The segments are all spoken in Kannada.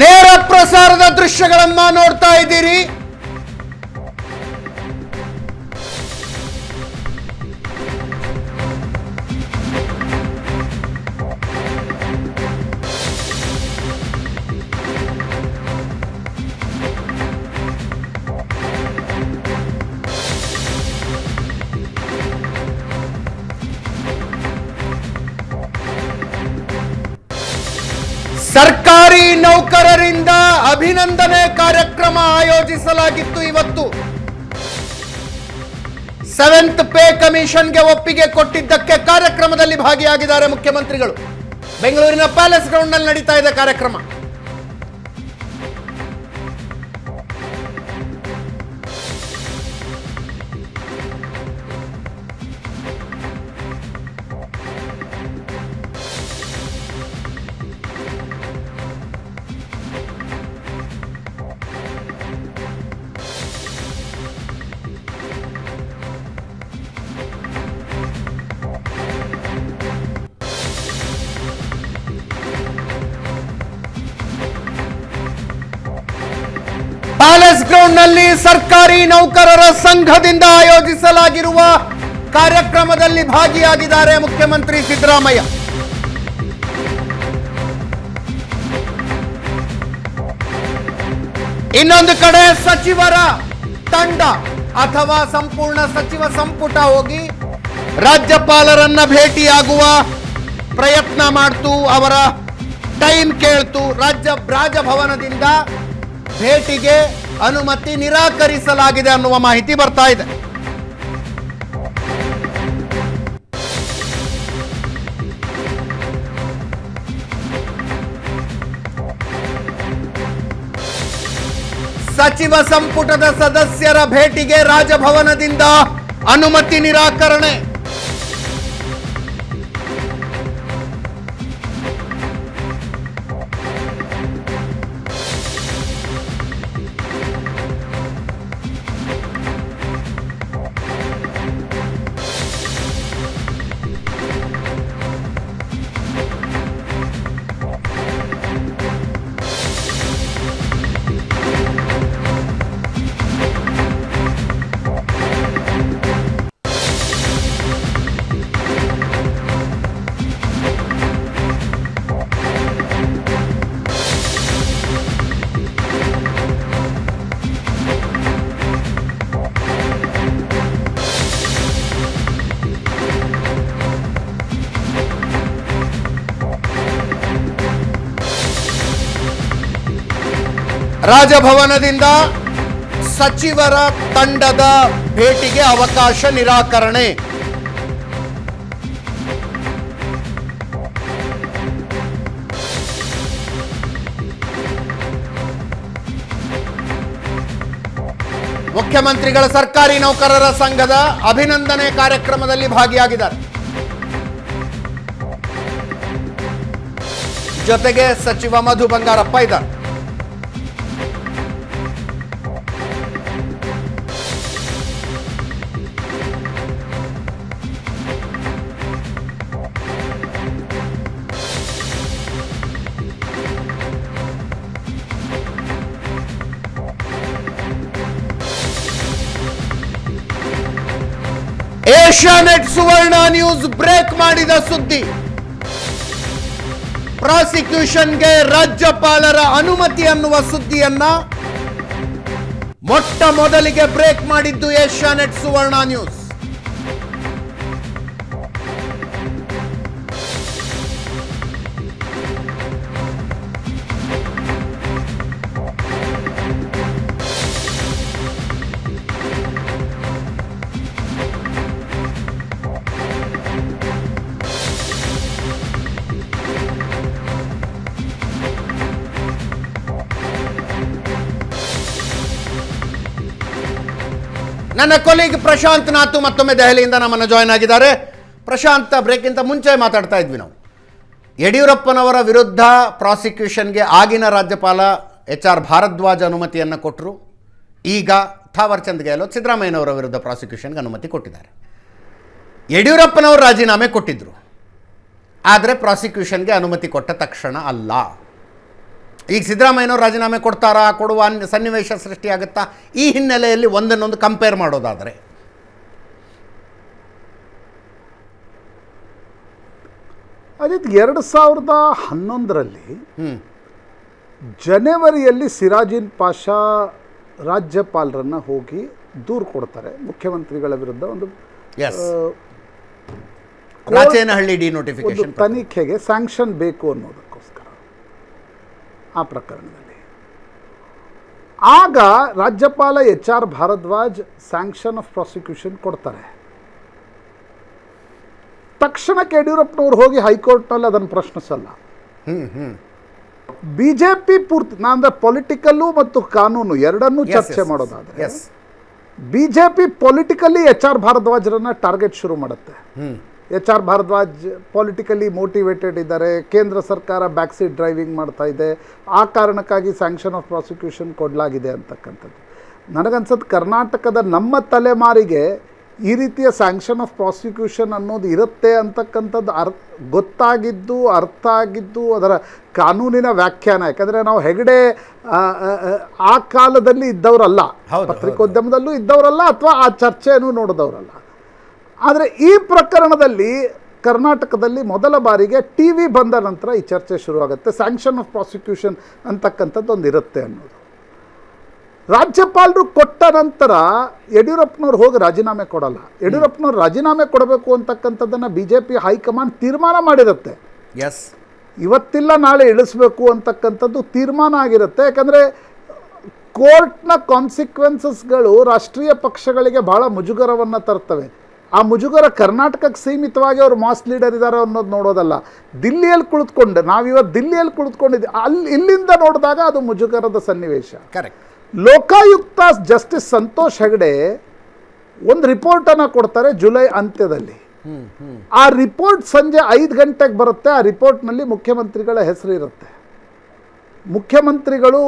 ನೇರ ಪ್ರಸಾರದ ದೃಶ್ಯಗಳನ್ನ ನೋಡ್ತಾ ಇದ್ದೀರಿ. ಸರ್ಕಾರಿ ನೌಕರರಿಂದ ಅಭಿನಂದನೆ ಕಾರ್ಯಕ್ರಮ ಆಯೋಜಿಸಲಾಗಿತ್ತು. ಇವತ್ತು 7th ಪೇ ಕಮಿಷನ್ಗೆ ಒಪ್ಪಿಗೆ ಕೊಟ್ಟಿದ್ದಕ್ಕೆ ಕಾರ್ಯಕ್ರಮದಲ್ಲಿ ಭಾಗಿಯಾಗಿದ್ದಾರೆ ಮುಖ್ಯಮಂತ್ರಿಗಳು. ಬೆಂಗಳೂರಿನ ಪ್ಯಾಲೇಸ್ ಗ್ರೌಂಡ್ನಲ್ಲಿ ನಡೀತಾ ಇದೆ ಕಾರ್ಯಕ್ರಮ. ಪ್ಯಾಲೇಸ್ ಗ್ರೌಂಡ್ನಲ್ಲಿ ಸರ್ಕಾರಿ ನೌಕರರ ಸಂಘದಿಂದ ಆಯೋಜಿಸಲಾಗಿರುವ ಕಾರ್ಯಕ್ರಮದಲ್ಲಿ ಭಾಗಿಯಾಗಿದ್ದಾರೆ ಮುಖ್ಯಮಂತ್ರಿ ಸಿದ್ದರಾಮಯ್ಯ. ಇನ್ನೊಂದು ಕಡೆ ಸಚಿವರ ತಂಡ ಅಥವಾ ಸಂಪೂರ್ಣ ಸಚಿವ ಸಂಪುಟ ಹೋಗಿ ರಾಜ್ಯಪಾಲರನ್ನ ಭೇಟಿಯಾಗುವ ಪ್ರಯತ್ನ ಮಾಡ್ತು, ಅವರ ಟೈಮ್ ಕೇಳ್ತು. ರಾಜಭವನದಿಂದ ಭೇಟಿಗೆ ಅನುಮತಿ ನಿರಾಕರಿಸಲಾಗಿದೆ ಅನ್ನುವ ಮಾಹಿತಿ ಬರ್ತಾ ಇದೆ. ಸಚಿವ ಸಂಪುಟದ ಸದಸ್ಯರ ಭೇಟಿಗೆ ರಾಜಭವನದಿಂದ ಅನುಮತಿ ನಿರಾಕರಣೆ. ರಾಜಭವನದಿಂದ ಸಚಿವರ ತಂಡದ ಭೇಟಿಗೆ ಅವಕಾಶ ನಿರಾಕರಣೆ. ಮುಖ್ಯಮಂತ್ರಿಗಳ ಸರ್ಕಾರಿ ನೌಕರರ ಸಂಘದ ಅಭಿನಂದನೆ ಕಾರ್ಯಕ್ರಮದಲ್ಲಿ ಭಾಗಿಯಾಗಿದ್ದಾರೆ. ಜೊತೆಗೆ ಸಚಿವ ಮಧು ಬಂಗಾರಪ್ಪ ಇದ್ದಾರೆ. ಏಷ್ಯಾನೆಟ್ ಸುವರ್ಣ ನ್ಯೂಸ್ ಬ್ರೇಕ್ ಮಾಡಿದ ಸುದ್ದಿ. ಪ್ರಾಸಿಕ್ಯೂಷನ್ಗೆ ರಾಜ್ಯಪಾಲರ ಅನುಮತಿ ಅನ್ನುವ ಸುದ್ದಿಯನ್ನ ಮೊಟ್ಟ ಮೊದಲಿಗೆ ಬ್ರೇಕ್ ಮಾಡಿದ್ದು ಏಷ್ಯಾನೆಟ್ ಸುವರ್ಣ ನ್ಯೂಸ್. ನನ್ನ ಕೊಲೀಗ್ ಪ್ರಶಾಂತ್ ನಾತು ಮತ್ತೊಮ್ಮೆ ದೆಹಲಿಯಿಂದ ನಮ್ಮನ್ನು ಜಾಯ್ನ್ ಆಗಿದ್ದಾರೆ. ಪ್ರಶಾಂತ್, ಬ್ರೇಕ್ಗಿಂತ ಮುಂಚೆ ಮಾತಾಡ್ತಾ ಇದ್ವಿ ನಾವು. ಯಡಿಯೂರಪ್ಪನವರ ವಿರುದ್ಧ ಪ್ರಾಸಿಕ್ಯೂಷನ್ಗೆ ಆಗಿನ ರಾಜ್ಯಪಾಲ HR ಭಾರದ್ವಾಜ್ ಅನುಮತಿಯನ್ನು ಕೊಟ್ಟರು. ಈಗ ಥಾವರ್ ಚಂದ್ ಗೆಹ್ಲೋಟ್ ಸಿದ್ದರಾಮಯ್ಯನವರ ವಿರುದ್ಧ ಪ್ರಾಸಿಕ್ಯೂಷನ್ಗೆ ಅನುಮತಿ ಕೊಟ್ಟಿದ್ದಾರೆ. ಯಡಿಯೂರಪ್ಪನವರು ರಾಜೀನಾಮೆ ಕೊಟ್ಟಿದ್ದರು, ಆದರೆ ಪ್ರಾಸಿಕ್ಯೂಷನ್ಗೆ ಅನುಮತಿ ಕೊಟ್ಟ ತಕ್ಷಣ ಅಲ್ಲ. ಈಗ ಸಿದ್ದರಾಮಯ್ಯನವರು ರಾಜೀನಾಮೆ ಕೊಡ್ತಾರಾ, ಕೊಡುವ ಸನ್ನಿವೇಶ ಸೃಷ್ಟಿಯಾಗುತ್ತಾ? ಈ ಹಿನ್ನೆಲೆಯಲ್ಲಿ ಒಂದನ್ನೊಂದು ಕಂಪೇರ್ ಮಾಡೋದಾದರೆ ಅಜಿತ್, 2011ರಲ್ಲಿ ಜನವರಿಯಲ್ಲಿ ಸಿರಾಜಿನ್ ಪಾಷಾ ರಾಜ್ಯಪಾಲರನ್ನು ಹೋಗಿ ದೂರು ಕೊಡ್ತಾರೆ ಮುಖ್ಯಮಂತ್ರಿಗಳ ವಿರುದ್ಧ. ಒಂದು ರಾಚೇನಹಳ್ಳಿ ಡಿನೋಟಿಫಿಕೇಶನ್ ತನಿಖೆಗೆ ಸ್ಯಾಂಕ್ಷನ್ ಬೇಕು ಅನ್ನೋದಕ್ಕೋಸ್ಕರ ಆ ಪ್ರಕರಣದಲ್ಲಿ. ಆಗ ರಾಜ್ಯಪಾಲ HR Bharadwaj sanction of prosecution ಕೊಡ್ತಾರೆ. ತಕ್ಷಣಕ್ಕೆ ಯಡಿಯೂರಪ್ಪನವ್ರು ಹೋಗಿ ಹೈಕೋರ್ಟ್ನಲ್ಲಿ ಅದನ್ನು ಪ್ರಶ್ನಿಸಲ್ಲ. BJP ಪೂರ್ತಿ, ಅಂದರೆ ಪೊಲಿಟಿಕಲ್ಲು ಮತ್ತು ಕಾನೂನು ಎರಡನ್ನೂ ಚರ್ಚೆ ಮಾಡೋದಾದ್ರೆ BJP ಪೊಲಿಟಿಕಲಿ HR ಭಾರದ್ವಾಜರನ್ನ ಟಾರ್ಗೆಟ್ ಶುರು ಮಾಡುತ್ತೆ. HR ಭಾರದ್ವಾಜ್ ಪೊಲಿಟಿಕಲಿ ಮೋಟಿವೇಟೆಡ್ ಇದ್ದಾರೆ, ಕೇಂದ್ರ ಸರ್ಕಾರ ಬ್ಯಾಕ್ ಸೀಟ್ ಡ್ರೈವಿಂಗ್ ಮಾಡ್ತಾ ಇದೆ, ಆ ಕಾರಣಕ್ಕಾಗಿ ಸ್ಯಾಂಕ್ಷನ್ ಆಫ್ ಪ್ರಾಸಿಕ್ಯೂಷನ್ ಕೊಡಲಾಗಿದೆ ಅಂತಕ್ಕಂಥದ್ದು. ನನಗನ್ಸತ್ತು ಕರ್ನಾಟಕದ ನಮ್ಮ ತಲೆಮಾರಿಗೆ ಈ ರೀತಿಯ ಸ್ಯಾಂಕ್ಷನ್ ಆಫ್ ಪ್ರಾಸಿಕ್ಯೂಷನ್ ಅನ್ನೋದು ಇರುತ್ತೆ ಅಂತಕ್ಕಂಥದ್ದು ಗೊತ್ತಾಗಿದ್ದು, ಅರ್ಥ ಆಗಿದ್ದು ಅದರ ಕಾನೂನಿನ ವ್ಯಾಖ್ಯಾನ. ಯಾಕಂದರೆ ನಾವು ಹೆಗಡೆ ಆ ಕಾಲದಲ್ಲಿ ಇದ್ದವರಲ್ಲ, ಪತ್ರಿಕೋದ್ಯಮದಲ್ಲೂ ಇದ್ದವರಲ್ಲ, ಅಥವಾ ಆ ಚರ್ಚೆಯನ್ನು ನೋಡಿದವರಲ್ಲ. ಆದರೆ ಈ ಪ್ರಕರಣದಲ್ಲಿ ಕರ್ನಾಟಕದಲ್ಲಿ ಮೊದಲ ಬಾರಿಗೆ TV ಬಂದ ನಂತರ ಈ ಚರ್ಚೆ ಶುರುವಾಗುತ್ತೆ. ಸ್ಯಾಂಕ್ಷನ್ ಆಫ್ ಪ್ರಾಸಿಕ್ಯೂಷನ್ ಅಂತಕ್ಕಂಥದ್ದು ಒಂದು ಇರುತ್ತೆ ಅನ್ನೋದು. ರಾಜ್ಯಪಾಲರು ಕೊಟ್ಟ ನಂತರ ಯಡಿಯೂರಪ್ಪನವ್ರು ಹೋಗಿ ರಾಜೀನಾಮೆ ಕೊಡಲ್ಲ. ಯಡಿಯೂರಪ್ಪನವ್ರು ರಾಜೀನಾಮೆ ಕೊಡಬೇಕು ಅಂತಕ್ಕಂಥದ್ದನ್ನು BJP ಹೈಕಮಾಂಡ್ ತೀರ್ಮಾನ ಮಾಡಿರುತ್ತೆ. ಇವತ್ತಿಲ್ಲ ನಾಳೆ ಇಳಿಸ್ಬೇಕು ಅಂತಕ್ಕಂಥದ್ದು ತೀರ್ಮಾನ ಆಗಿರುತ್ತೆ. ಯಾಕಂದರೆ ಕೋರ್ಟ್ನ ಕಾನ್ಸಿಕ್ವೆನ್ಸಸ್ಗಳು ರಾಷ್ಟ್ರೀಯ ಪಕ್ಷಗಳಿಗೆ ಭಾಳ ಮುಜುಗರವನ್ನು ತರ್ತವೆ. ಆ ಮುಜುಗರ ಕರ್ನಾಟಕಕ್ಕೆ ಸೀಮಿತವಾಗಿ ಅವರು ಮಾಸ್ ಲೀಡರ್ ಇದ್ದಾರೆ ಅನ್ನೋದು ನೋಡೋದಲ್ಲ. ದಿಲ್ಲಿಯಲ್ಲಿ ಕುಳಿತುಕೊಂಡು, ನಾವಿವತ್ತು ದಿಲ್ಲಿಯಲ್ಲಿ ಕುಳಿತುಕೊಂಡಿದ್ದೀವಿ, ಇಲ್ಲಿಂದ ನೋಡಿದಾಗ ಅದು ಮುಜುಗರದ ಸನ್ನಿವೇಶ. ಕರೆಕ್ಟ್. ಲೋಕಾಯುಕ್ತ ಜಸ್ಟಿಸ್ ಸಂತೋಷ್ ಹೆಗಡೆ ಒಂದು ರಿಪೋರ್ಟನ್ನು ಕೊಡ್ತಾರೆ ಜುಲೈ ಅಂತ್ಯದಲ್ಲಿ. ಆ ರಿಪೋರ್ಟ್ ಸಂಜೆ 5 ಗಂಟೆಗೆ ಬರುತ್ತೆ. ಆ ರಿಪೋರ್ಟ್ನಲ್ಲಿ ಮುಖ್ಯಮಂತ್ರಿಗಳ ಹೆಸರು ಇರುತ್ತೆ. ಮುಖ್ಯಮಂತ್ರಿಗಳು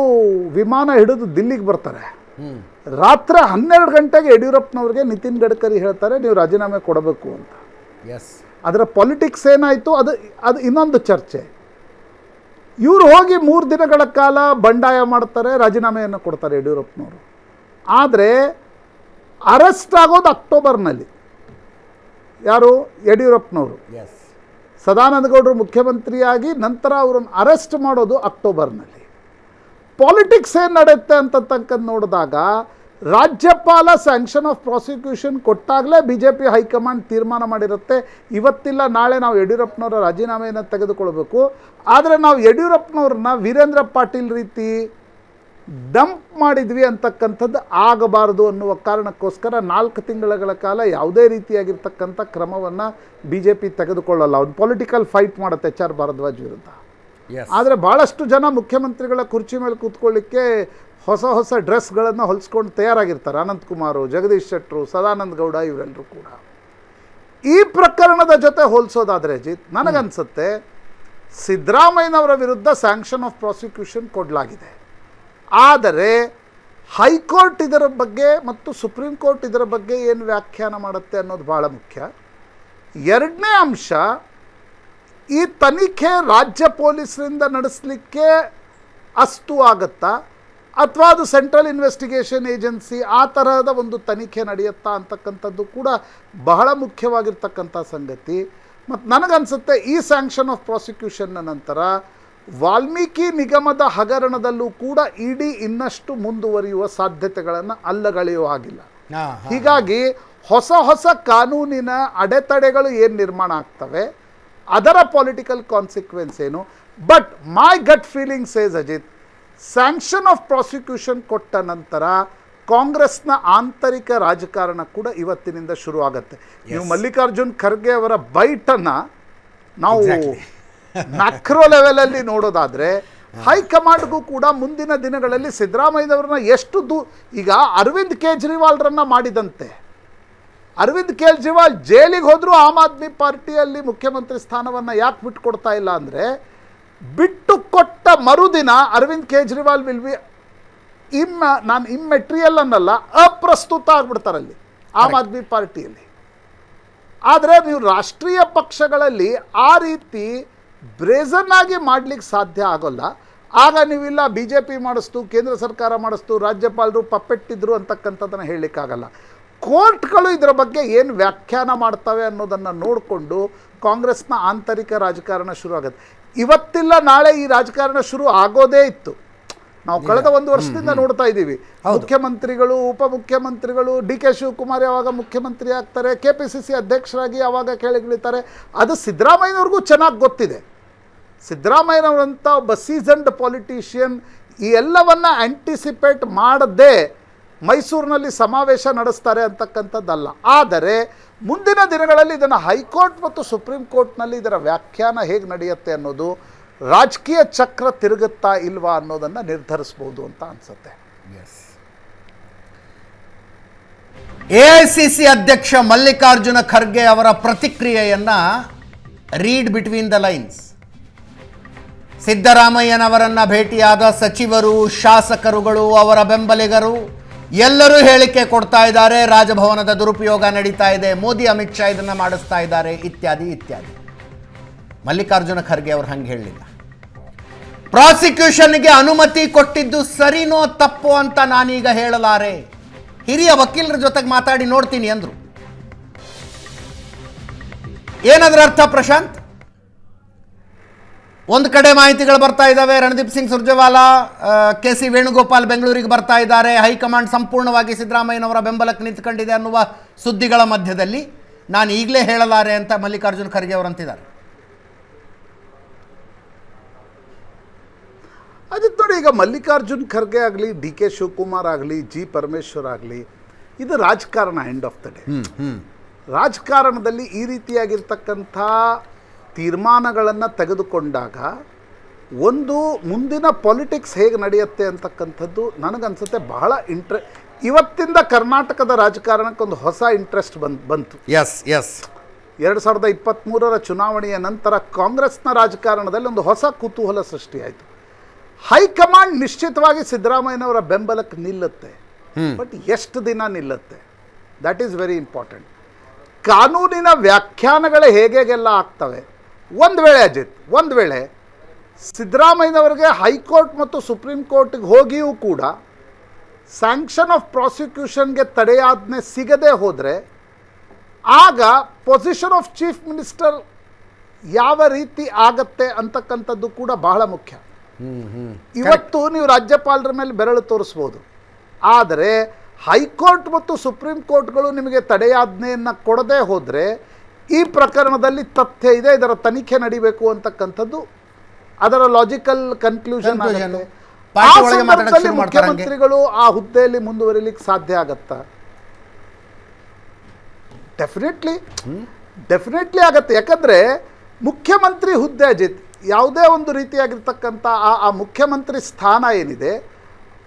ವಿಮಾನ ಹಿಡಿದು ದಿಲ್ಲಿಗೆ ಬರ್ತಾರೆ. ರಾತ್ರಿ 12 ಗಂಟೆಗೆ ಯಡಿಯೂರಪ್ಪನವ್ರಿಗೆ ನಿತಿನ್ ಗಡ್ಕರಿ ಹೇಳ್ತಾರೆ, ನೀವು ರಾಜೀನಾಮೆ ಕೊಡಬೇಕು ಅಂತ. ಅದರ ಪೊಲಿಟಿಕ್ಸ್ ಏನಾಯಿತು ಅದು ಇನ್ನೊಂದು ಚರ್ಚೆ. ಇವರು ಹೋಗಿ 3 ದಿನಗಳ ಕಾಲ ಬಂಡಾಯ ಮಾಡ್ತಾರೆ, ರಾಜೀನಾಮೆಯನ್ನು ಕೊಡ್ತಾರೆ ಯಡಿಯೂರಪ್ಪನವರು. ಆದರೆ ಅರೆಸ್ಟ್ ಆಗೋದು ಅಕ್ಟೋಬರ್ನಲ್ಲಿ. ಯಾರು? ಯಡಿಯೂರಪ್ಪನವರು. ಸದಾನಂದ ಗೌಡರು ಮುಖ್ಯಮಂತ್ರಿಯಾಗಿ ನಂತರ ಅವರನ್ನು ಅರೆಸ್ಟ್ ಮಾಡೋದು ಅಕ್ಟೋಬರ್ನಲ್ಲಿ. ಪಾಲಿಟಿಕ್ಸ್ ಏನು ನಡೆಯುತ್ತೆ ಅಂತಕ್ಕಂಥ ನೋಡಿದಾಗ ರಾಜ್ಯಪಾಲ ಸ್ಯಾಂಕ್ಷನ್ ಆಫ್ ಪ್ರಾಸಿಕ್ಯೂಷನ್ ಕೊಟ್ಟಾಗಲೇ BJP ಹೈಕಮಾಂಡ್ ತೀರ್ಮಾನ ಮಾಡಿರುತ್ತೆ, ಇವತ್ತಿಲ್ಲ ನಾಳೆ ನಾವು ಯಡಿಯೂರಪ್ಪನವರ ರಾಜೀನಾಮೆಯನ್ನು ತೆಗೆದುಕೊಳ್ಬೇಕು. ಆದರೆ ನಾವು ಯಡಿಯೂರಪ್ಪನವ್ರನ್ನ ವೀರೇಂದ್ರ ಪಾಟೀಲ್ ರೀತಿ ಡಂಪ್ ಮಾಡಿದ್ವಿ ಅಂತಕ್ಕಂಥದ್ದು ಆಗಬಾರ್ದು ಅನ್ನುವ ಕಾರಣಕ್ಕೋಸ್ಕರ 4 ತಿಂಗಳ ಕಾಲ ಯಾವುದೇ ರೀತಿಯಾಗಿರ್ತಕ್ಕಂಥ ಕ್ರಮವನ್ನು BJP ತೆಗೆದುಕೊಳ್ಳಲ್ಲ. ಒಂದು ಪೊಲಿಟಿಕಲ್ ಫೈಟ್ ಮಾಡುತ್ತೆ HR ಭಾರದ್ವಾಜ್ ವಿರುದ್ಧ. ಆದರೆ ಭಾಳಷ್ಟು ಜನ ಮುಖ್ಯಮಂತ್ರಿಗಳ ಕುರ್ಚಿ ಮೇಲೆ ಕೂತ್ಕೊಳ್ಳಿಕ್ಕೆ ಹೊಸ ಡ್ರೆಸ್ಗಳನ್ನು ಹೊಲಿಸ್ಕೊಂಡು ತಯಾರಾಗಿರ್ತಾರೆ. ಅನಂತಕುಮಾರು, ಜಗದೀಶ್ ಶೆಟ್ಟರು, ಸದಾನಂದ ಗೌಡ ಇವರೆಲ್ಲರೂ ಕೂಡ. ಈ ಪ್ರಕರಣದ ಜೊತೆ ಹೋಲಿಸೋದಾದರೆ ಅಜಿತ್, ನನಗನ್ಸುತ್ತೆ ಸಿದ್ದರಾಮಯ್ಯನವರ ವಿರುದ್ಧ ಸ್ಯಾಂಕ್ಷನ್ ಆಫ್ ಪ್ರಾಸಿಕ್ಯೂಷನ್ ಕೊಡಲಾಗಿದೆ. ಆದರೆ ಹೈಕೋರ್ಟ್ ಇದರ ಬಗ್ಗೆ ಮತ್ತು ಸುಪ್ರೀಂ ಕೋರ್ಟ್ ಇದರ ಬಗ್ಗೆ ಏನು ವ್ಯಾಖ್ಯಾನ ಮಾಡುತ್ತೆ ಅನ್ನೋದು ಭಾಳ ಮುಖ್ಯ. ಎರಡನೇ ಅಂಶ, ಈ ತನಿಖೆ ರಾಜ್ಯ ಪೊಲೀಸರಿಂದ ನಡೆಸಲಿಕ್ಕೆ ಅಸ್ತು ಆಗುತ್ತಾ ಅಥವಾ ಅದು ಸೆಂಟ್ರಲ್ ಇನ್ವೆಸ್ಟಿಗೇಷನ್ ಏಜೆನ್ಸಿ ಆ ತರಹದ ಒಂದು ತನಿಖೆ ನಡೆಯುತ್ತಾ ಅಂತಕ್ಕಂಥದ್ದು ಕೂಡ ಬಹಳ ಮುಖ್ಯವಾಗಿರ್ತಕ್ಕಂಥ ಸಂಗತಿ. ಮತ್ತು ನನಗನ್ಸುತ್ತೆ ಈ ಸ್ಯಾಂಕ್ಷನ್ ಆಫ್ ಪ್ರಾಸಿಕ್ಯೂಷನ್ನ ನಂತರ ವಾಲ್ಮೀಕಿ ನಿಗಮದ ಹಗರಣದಲ್ಲೂ ಕೂಡ ಇಡಿ ಇನ್ನಷ್ಟು ಮುಂದುವರಿಯುವ ಸಾಧ್ಯತೆಗಳನ್ನು ಅಲ್ಲಗಳೆಯುವ ಹಾಗಿಲ್ಲ. ಹೀಗಾಗಿ ಹೊಸ ಕಾನೂನಿನ ಅಡೆತಡೆಗಳು ಏನು ನಿರ್ಮಾಣ ಆಗ್ತವೆ ಅದರ ಪೊಲಿಟಿಕಲ್ ಕಾನ್ಸಿಕ್ವೆನ್ಸ್ ಏನು. But my gut feeling says Ajit, sanction of prosecution ಕೊಟ್ಟ ನಂತರ ಕಾಂಗ್ರೆಸ್ನ ಆಂತರಿಕ ರಾಜಕಾರಣ ಕೂಡ ಇವತ್ತಿನಿಂದ ಶುರು ಆಗುತ್ತೆ. ನೀವು ಮಲ್ಲಿಕಾರ್ಜುನ್ ಖರ್ಗೆ ಅವರ ಬೈಟನ್ನು ನಾವು ಮ್ಯಾಕ್ರೋ ಲೆವೆಲಲ್ಲಿ ನೋಡೋದಾದರೆ ಹೈಕಮಾಂಡ್ಗೂ ಕೂಡ ಮುಂದಿನ ದಿನಗಳಲ್ಲಿ ಸಿದ್ದರಾಮಯ್ಯನವ್ರನ್ನ ಎಷ್ಟು ಈಗ ಅರವಿಂದ್ ಕೇಜ್ರಿವಾಲ್ರನ್ನ ಮಾಡಿದಂತೆ, ಅರವಿಂದ್ ಕೇಜ್ರಿವಾಲ್ ಜೈಲಿಗೆ ಹೋದರೂ ಆಮ್ ಆದ್ಮಿ ಪಾರ್ಟಿಯಲ್ಲಿ ಮುಖ್ಯಮಂತ್ರಿ ಸ್ಥಾನವನ್ನು ಯಾಕೆ ಬಿಟ್ಟುಕೊಡ್ತಾ ಇಲ್ಲ ಅಂದರೆ, ಬಿಟ್ಟು ಕೊಟ್ಟ ಮರುದಿನ ಅರವಿಂದ್ ಕೇಜ್ರಿವಾಲ್ ವಿಲ್ ಬಿ ನಾನು ಇಮ್ಮೆಟೀರಿಯಲ್ ಅನ್ನಲ್ಲ, ಅಪ್ರಸ್ತುತ ಆಗ್ಬಿಡ್ತಾರಲ್ಲಿ ಆಮ್ ಆದ್ಮಿ ಪಾರ್ಟಿಯಲ್ಲಿ. ಆದರೆ ನೀವು ರಾಷ್ಟ್ರೀಯ ಪಕ್ಷಗಳಲ್ಲಿ ಆ ರೀತಿ ಬ್ರೇಜನ್ ಆಗಿ ಮಾಡಲಿಕ್ಕೆ ಸಾಧ್ಯ ಆಗೋಲ್ಲ. ಆಗ ನೀವಿಲ್ಲ BJP ಮಾಡಿಸ್ತು, ಕೇಂದ್ರ ಸರ್ಕಾರ ಮಾಡಿಸ್ತು, ರಾಜ್ಯಪಾಲರು ಪಪ್ಪೆಟ್ಟಿದ್ರು ಅಂತಕ್ಕಂಥದ್ದನ್ನು ಹೇಳಲಿಕ್ಕಾಗಲ್ಲ. ಕೋರ್ಟ್ಗಳು ಇದರ ಬಗ್ಗೆ ಏನು ವ್ಯಾಖ್ಯಾನ ಮಾಡ್ತವೆ ಅನ್ನೋದನ್ನು ನೋಡಿಕೊಂಡು ಕಾಂಗ್ರೆಸ್ನ ಆಂತರಿಕ ರಾಜಕಾರಣ ಶುರು ಆಗುತ್ತೆ. ಇವತ್ತಿಲ್ಲ ನಾಳೆ ಈ ರಾಜಕಾರಣ ಶುರು ಆಗೋದೇ ಇತ್ತು. ನಾವು ಕಳೆದ 1 ವರ್ಷದಿಂದ ನೋಡ್ತಾ ಇದ್ದೀವಿ. ಮುಖ್ಯಮಂತ್ರಿಗಳು, ಉಪಮುಖ್ಯಮಂತ್ರಿಗಳು, DK ಶಿವಕುಮಾರ್ ಯಾವಾಗ ಮುಖ್ಯಮಂತ್ರಿ ಆಗ್ತಾರೆ, KPCC ಅಧ್ಯಕ್ಷರಾಗಿ ಯಾವಾಗ ಕೆಳಗಿಳಿತಾರೆ, ಅದು ಸಿದ್ದರಾಮಯ್ಯನವ್ರಿಗೂ ಚೆನ್ನಾಗಿ ಗೊತ್ತಿದೆ. ಸಿದ್ದರಾಮಯ್ಯನವರಂಥ ಒಬ್ಬ ಸೀಸನ್ಡ್ ಪೊಲಿಟಿಷಿಯನ್ ಈ ಎಲ್ಲವನ್ನು ಆ್ಯಂಟಿಸಿಪೇಟ್ ಮಾಡದೆ ಮೈಸೂರಿನಲ್ಲಿ ಸಮಾವೇಶ ನಡೆಸ್ತಾರೆ ಅಂತಕ್ಕಂಥದ್ದಲ್ಲ. ಆದರೆ ಮುಂದಿನ ದಿನಗಳಲ್ಲಿ ಇದನ್ನು ಹೈಕೋರ್ಟ್ ಮತ್ತು ಸುಪ್ರೀಂ ಕೋರ್ಟ್ನಲ್ಲಿ ಇದರ ವ್ಯಾಖ್ಯಾನ ಹೇಗೆ ನಡೆಯುತ್ತೆ ಅನ್ನೋದು, ರಾಜಕೀಯ ಚಕ್ರ ತಿರುಗುತ್ತಾ ಇಲ್ವಾ ಅನ್ನೋದನ್ನು ನಿರ್ಧರಿಸ್ಬೋದು ಅಂತ ಅನಿಸುತ್ತೆ. AICC ಅಧ್ಯಕ್ಷ ಮಲ್ಲಿಕಾರ್ಜುನ ಖರ್ಗೆ ಅವರ ಪ್ರತಿಕ್ರಿಯೆಯನ್ನು ರೀಡ್ ಬಿಟ್ವೀನ್ ದ ಲೈನ್ಸ್. ಸಿದ್ದರಾಮಯ್ಯನವರನ್ನು ಭೇಟಿಯಾದ ಸಚಿವರು, ಶಾಸಕರುಗಳು, ಅವರ ಬೆಂಬಲಿಗರು ಎಲ್ಲರೂ ಹೇಳಿಕೆ ಕೊಡ್ತಾ ಇದ್ದಾರೆ. ರಾಜಭವನದ ದುರುಪಯೋಗ ನಡೀತಾ ಇದೆ, ಮೋದಿ ಅಮಿತ್ ಶಾ ಇದನ್ನು ಮಾಡಿಸ್ತಾ ಇದ್ದಾರೆ, ಇತ್ಯಾದಿ ಇತ್ಯಾದಿ. ಮಲ್ಲಿಕಾರ್ಜುನ ಖರ್ಗೆ ಅವರು ಹಂಗೆ ಹೇಳಲಿಲ್ಲ. ಪ್ರಾಸಿಕ್ಯೂಷನ್ಗೆ ಅನುಮತಿ ಕೊಟ್ಟಿದ್ದು ಸರಿನೋ ತಪ್ಪೋ ಅಂತ ನಾನೀಗ ಹೇಳಲಾರೆ, ಹಿರಿಯ ವಕೀಲರ ಜೊತೆಗೆ ಮಾತಾಡಿ ನೋಡ್ತೀನಿ ಅಂದರು. ಏನದ್ರ ಅರ್ಥ ಪ್ರಶಾಂತ್? ಒಂದು ಕಡೆ ಮಾಹಿತಿಗಳು ಬರ್ತಾ ಇದ್ದಾವೆ, ರಣದೀಪ್ ಸಿಂಗ್ ಸುರ್ಜೇವಾಲಾ, KC ವೇಣುಗೋಪಾಲ್ ಬೆಂಗಳೂರಿಗೆ ಬರ್ತಾ ಇದ್ದಾರೆ, ಹೈಕಮಾಂಡ್ ಸಂಪೂರ್ಣವಾಗಿ ಸಿದ್ದರಾಮಯ್ಯನವರ ಬೆಂಬಲಕ್ಕೆ ನಿಂತ್ಕೊಂಡಿದೆ ಅನ್ನುವ ಸುದ್ದಿಗಳ ಮಧ್ಯದಲ್ಲಿ ನಾನು ಈಗಲೇ ಹೇಳಲಾರೆ ಅಂತ ಮಲ್ಲಿಕಾರ್ಜುನ ಖರ್ಗೆ ಅವರು ಅಂತಿದ್ದಾರೆ. ಅಜಿತ್ ನೋಡಿ, ಈಗ ಮಲ್ಲಿಕಾರ್ಜುನ್ ಖರ್ಗೆ ಆಗಲಿ, DK ಶಿವಕುಮಾರ್ ಆಗಲಿ, G ಪರಮೇಶ್ವರ್ ಆಗಲಿ, ಇದು ರಾಜಕಾರಣ. ಎಂಡ್ ಆಫ್ ದ ಡೇ ರಾಜಕಾರಣದಲ್ಲಿ ಈ ರೀತಿಯಾಗಿರ್ತಕ್ಕಂಥ ತೀರ್ಮಾನಗಳನ್ನು ತೆಗೆದುಕೊಂಡಾಗ ಒಂದು ಮುಂದಿನ ಪಾಲಿಟಿಕ್ಸ್ ಹೇಗೆ ನಡೆಯುತ್ತೆ ಅಂತಕ್ಕಂಥದ್ದು ನನಗನ್ಸುತ್ತೆ ಬಹಳ ಇವತ್ತಿಂದ ಕರ್ನಾಟಕದ ರಾಜಕಾರಣಕ್ಕೆ ಒಂದು ಹೊಸ ಇಂಟ್ರೆಸ್ಟ್ ಬಂತು. 2023 ಚುನಾವಣೆಯ ನಂತರ ಕಾಂಗ್ರೆಸ್ನ ರಾಜಕಾರಣದಲ್ಲಿ ಒಂದು ಹೊಸ ಕುತೂಹಲ ಸೃಷ್ಟಿಯಾಯಿತು. ಹೈಕಮಾಂಡ್ ನಿಶ್ಚಿತವಾಗಿ ಸಿದ್ದರಾಮಯ್ಯನವರ ಬೆಂಬಲಕ್ಕೆ ನಿಲ್ಲುತ್ತೆ, ಬಟ್ ಎಷ್ಟು ದಿನ ನಿಲ್ಲುತ್ತೆ, ದಟ್ ಈಸ್ ವೆರಿ ಇಂಪಾರ್ಟೆಂಟ್. ಕಾನೂನಿನ ವ್ಯಾಖ್ಯಾನಗಳೇ ಹೇಗೆಲ್ಲ ಆಗ್ತವೆ. ಒಂದು ವೇಳೆ ಸಿದ್ದರಾಮಯ್ಯನವರಿಗೆ ಹೈಕೋರ್ಟ್ ಮತ್ತು ಸುಪ್ರೀಂ ಕೋರ್ಟ್ಗೆ ಹೋಗಿಯೂ ಕೂಡ ಸ್ಯಾಂಕ್ಷನ್ ಆಫ್ ಪ್ರಾಸಿಕ್ಯೂಷನ್ಗೆ ತಡೆಯಾಜ್ಞೆ ಸಿಗದೆ ಹೋದರೆ ಆಗ ಪೊಸಿಷನ್ ಆಫ್ ಚೀಫ್ ಮಿನಿಸ್ಟರ್ ಯಾವ ರೀತಿ ಆಗತ್ತೆ ಅಂತಕ್ಕಂಥದ್ದು ಕೂಡ ಬಹಳ ಮುಖ್ಯ. ಇವತ್ತು ನೀವು ರಾಜ್ಯಪಾಲರ ಮೇಲೆ ಬೆರಳು ತೋರಿಸ್ಬೋದು, ಆದರೆ ಹೈಕೋರ್ಟ್ ಮತ್ತು ಸುಪ್ರೀಂ ಕೋರ್ಟ್ಗಳು ನಿಮಗೆ ತಡೆಯಾಜ್ಞೆಯನ್ನು ಕೊಡದೆ ಹೋದರೆ ಈ ಪ್ರಕರಣದಲ್ಲಿ ತಥ್ಯ ಇದೆ, ಇದರ ತನಿಖೆ ನಡಿಬೇಕು ಅಂತಕ್ಕಂಥದ್ದು ಅದರ ಲಾಜಿಕಲ್ ಕನ್ಕ್ಲೂಷನ್ ಆಗುತ್ತೆ. ಆ ಸಂದರ್ಭದಲ್ಲಿ ಮುಖ್ಯಮಂತ್ರಿಗಳು ಆ ಹುದ್ದೆಯಲ್ಲಿ ಮುಂದುವರಿಲಿಕ್ಕೆ ಸಾಧ್ಯ ಆಗತ್ತಾ? ಡೆಫಿನೆಟ್ಲಿ ಆಗತ್ತೆ. ಯಾಕಂದರೆ ಮುಖ್ಯಮಂತ್ರಿ ಹುದ್ದೆ ಅಜಿತ್ ಯಾವುದೇ ಒಂದು ರೀತಿಯಾಗಿರ್ತಕ್ಕಂಥ ಆ ಮುಖ್ಯಮಂತ್ರಿ ಸ್ಥಾನ ಏನಿದೆ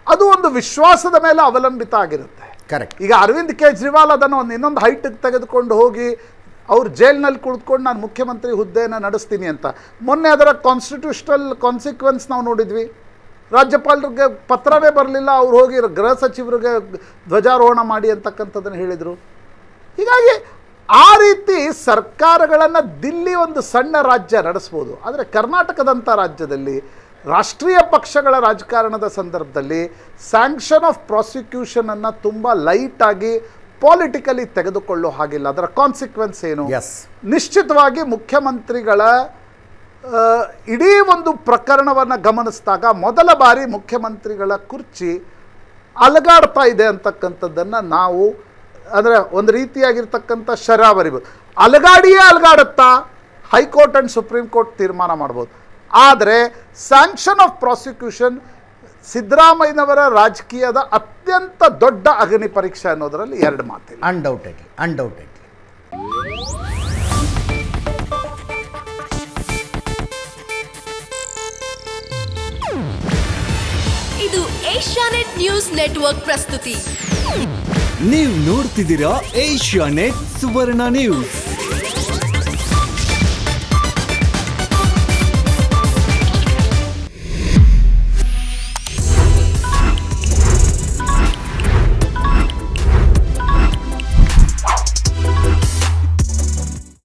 ಅದು ಒಂದು ವಿಶ್ವಾಸದ ಮೇಲೆ ಅವಲಂಬಿತ ಆಗಿರುತ್ತೆ. ಕರೆಕ್ಟ್. ಈಗ ಅರವಿಂದ್ ಕೇಜ್ರಿವಾಲ್ ಅದನ್ನು ಇನ್ನೊಂದು ಹೈಟಿಗೆ ತೆಗೆದುಕೊಂಡು ಹೋಗಿ ಅವ್ರು ಜೈಲಿನಲ್ಲಿ ಕುಳಿತುಕೊಂಡು ನಾನು ಮುಖ್ಯಮಂತ್ರಿ ಹುದ್ದೆಯನ್ನು ನಡೆಸ್ತೀನಿ ಅಂತ ಮೊನ್ನೆ ಅದರ ಕಾನ್ಸ್ಟಿಟ್ಯೂಷನಲ್ ಕಾನ್ಸಿಕ್ವೆನ್ಸ್ ನಾವು ನೋಡಿದ್ವಿ. ರಾಜ್ಯಪಾಲರಿಗೆ ಪತ್ರವೇ ಬರಲಿಲ್ಲ, ಅವ್ರು ಹೋಗಿ ಗೃಹ ಸಚಿವರಿಗೆ ಧ್ವಜಾರೋಹಣ ಮಾಡಿ ಅಂತಕ್ಕಂಥದ್ದನ್ನು ಹೇಳಿದರು. ಹೀಗಾಗಿ ಆ ರೀತಿ ಸರ್ಕಾರಗಳನ್ನು ದಿಲ್ಲಿ ಒಂದು ಸಣ್ಣ ರಾಜ್ಯ ನಡೆಸ್ಬೋದು, ಆದರೆ ಕರ್ನಾಟಕದಂಥ ರಾಜ್ಯದಲ್ಲಿ ರಾಷ್ಟ್ರೀಯ ಪಕ್ಷಗಳ ರಾಜಕಾರಣದ ಸಂದರ್ಭದಲ್ಲಿ ಸ್ಯಾಂಕ್ಷನ್ ಆಫ್ ಪ್ರಾಸಿಕ್ಯೂಷನನ್ನು ತುಂಬ ಲೈಟಾಗಿ ಪಾಲಿಟಿಕಲಿ ತೆಗೆದುಕೊಳ್ಳೋ ಹಾಗಿಲ್ಲ. ಅದರ ಕಾನ್ಸಿಕ್ವೆನ್ಸ್ ಏನು? ನಿಶ್ಚಿತವಾಗಿ ಮುಖ್ಯಮಂತ್ರಿಗಳ ಇಡೀ ಒಂದು ಪ್ರಕರಣವನ್ನು ಗಮನಿಸಿದಾಗ ಮೊದಲ ಬಾರಿ ಮುಖ್ಯಮಂತ್ರಿಗಳ ಕುರ್ಚಿ ಅಲಗಾಡ್ತಾ ಇದೆ ಅಂತಕ್ಕಂಥದ್ದನ್ನು ನಾವು ಅಂದರೆ ಒಂದು ರೀತಿಯಾಗಿರ್ತಕ್ಕಂಥ ಶರಾವರಿಬೋದು. ಅಲಗಾಡುತ್ತಾ ಹೈಕೋರ್ಟ್ ಆ್ಯಂಡ್ ಸುಪ್ರೀಂ ಕೋರ್ಟ್ ತೀರ್ಮಾನ ಮಾಡ್ಬೋದು. ಆದರೆ ಸ್ಯಾಂಕ್ಷನ್ ಆಫ್ ಪ್ರಾಸಿಕ್ಯೂಷನ್ ಸಿದ್ದರಾಮಯ್ಯನವರ ರಾಜಕೀಯದ ಅತ್ಯಂತ ದೊಡ್ಡ ಅಗ್ನಿ ಪರೀಕ್ಷೆ ಅನ್ನೋದರಲ್ಲಿ ಎರಡು ಮಾತಿಲ್ಲ. ಅನ್ಡೌಟೆಡ್ಲಿ. ಇದು ಏಷ್ಯಾನೆಟ್ ನ್ಯೂಸ್ ನೆಟ್ವರ್ಕ್ ಪ್ರಸ್ತುತಿ. ನೀವು ನೋಡ್ತಿದ್ದೀರಾ ಏಷ್ಯಾನೆಟ್ ಸುವರ್ಣ ನ್ಯೂಸ್.